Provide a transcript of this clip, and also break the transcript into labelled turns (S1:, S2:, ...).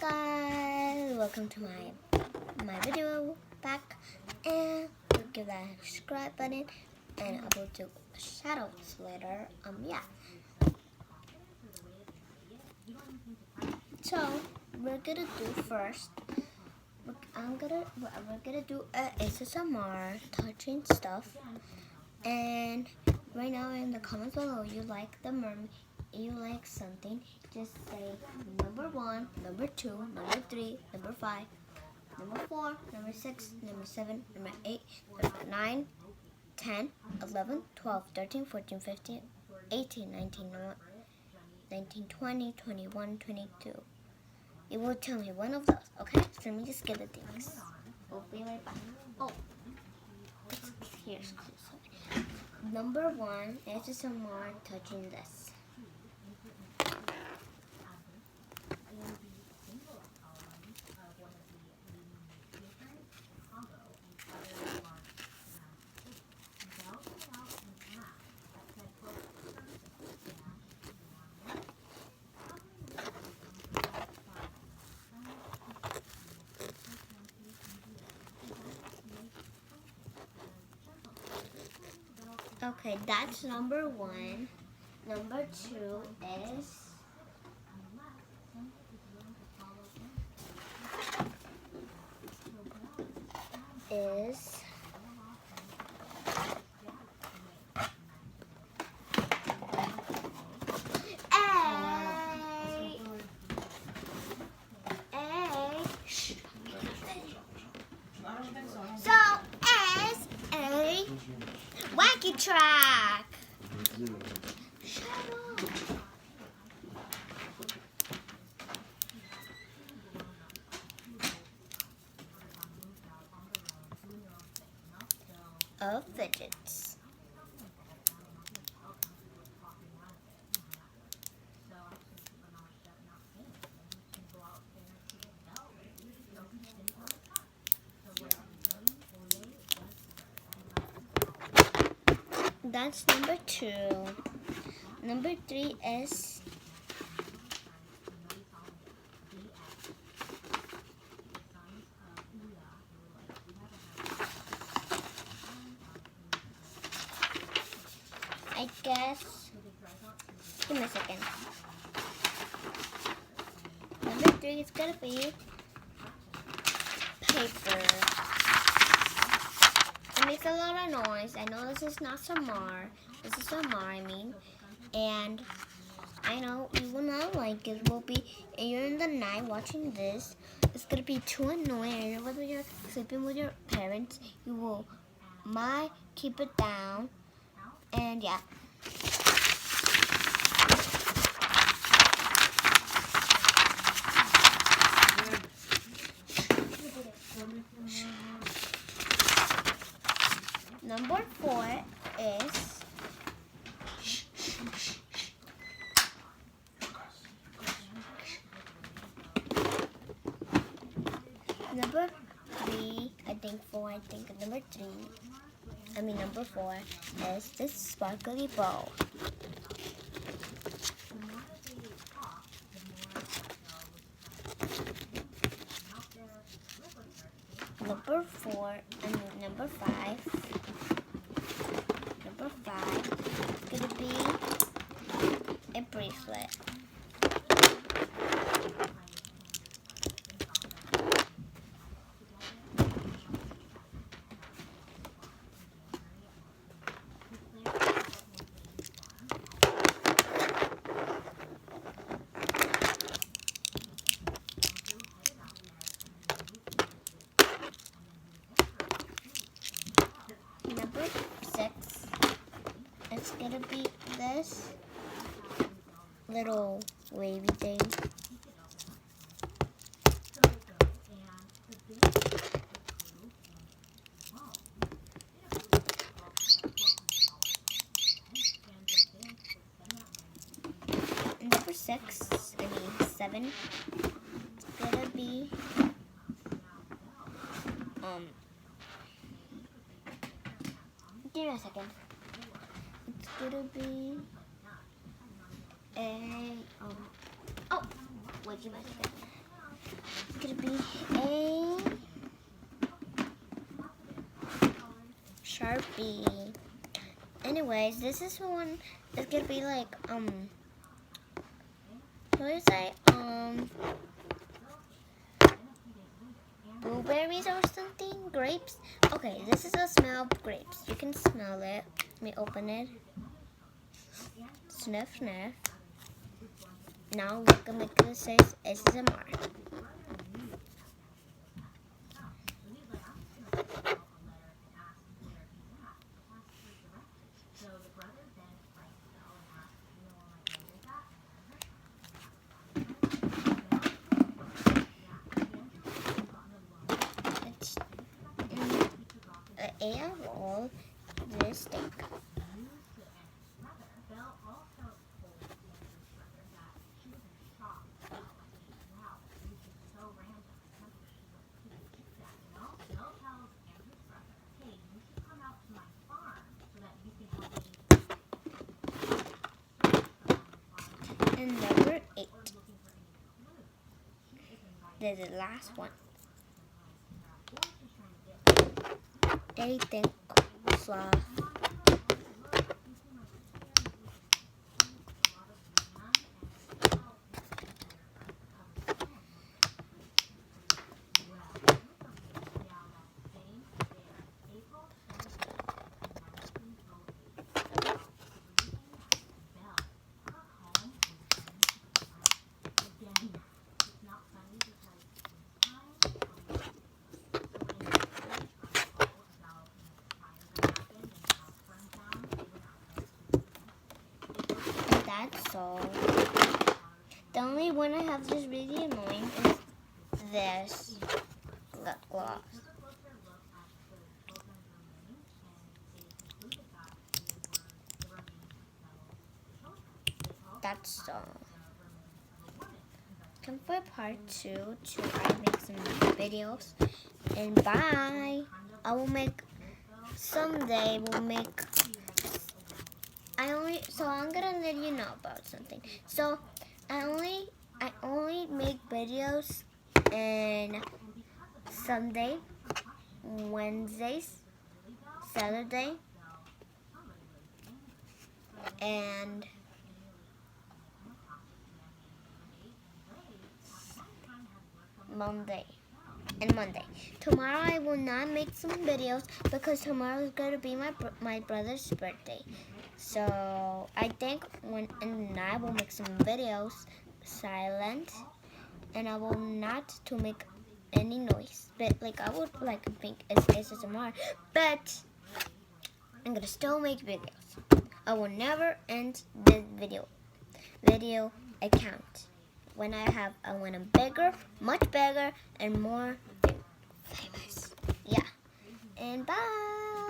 S1: guys, welcome to my video back, and give that subscribe button, and I will do shadows later. Yeah. So we're gonna do first. We're gonna do a SMR touching stuff, and right now in the comments below, you like the mermaid, you like something, just say number 1, number 2, number 3, number 5, number 4, number 6, number 7, number 8, number 9, 10, 11, 12, 13, 14, 15, 18, 19, 19, 20, 21, 22. It will tell me one of those, okay? So let me just get the things. We'll be right back. Oh, here's number 1 is some more touching this. Okay, that's number 1. Number 2 is a wacky track. Shut up. Of fidgets. That's number 2. Number 3 is I guess, give me a second. Number 3 is gonna be paper. It makes a lot of noise. I know this is not SMR. This is SMR, I mean. And I know you will not like it. Will be, and you're in the night watching this. It's gonna be too annoying. Whether you're sleeping with your parents, you will keep it down. And yeah. Number 4 is number 3. Number 4 is this sparkly bow. Number 5 is gonna be a bracelet. Number 6, it's gonna be this little wavy thing. Number 7, it's gonna be give me a second. It's gonna be a oh wait, give me a second. gonna be a Sharpie. Anyways, this is one that's gonna be like what do you say? Blueberries or something? Grapes? Okay, this is the smell of grapes. You can smell it. Let me open it. Sniff, sniff. Now we're gonna make it say SMR. Air roll this stick. And number 8. This is the last one. They think sloth. That's all. The only one I have that's really annoying is this lip gloss. That's all. Come for part 2 to I make some videos. And bye. I will make someday. We'll make. I'm gonna let you know about something. So I only make videos on Sunday, Wednesdays, Saturday, and Monday. Tomorrow I will not make some videos because tomorrow is going to be my brother's birthday. So I think and I will make some videos silent, and I will not to make any noise. But like I would like think it's ASMR, but I'm gonna still make videos. I will never end this video account. When I'm bigger, much bigger, and more famous. Yeah. And bye.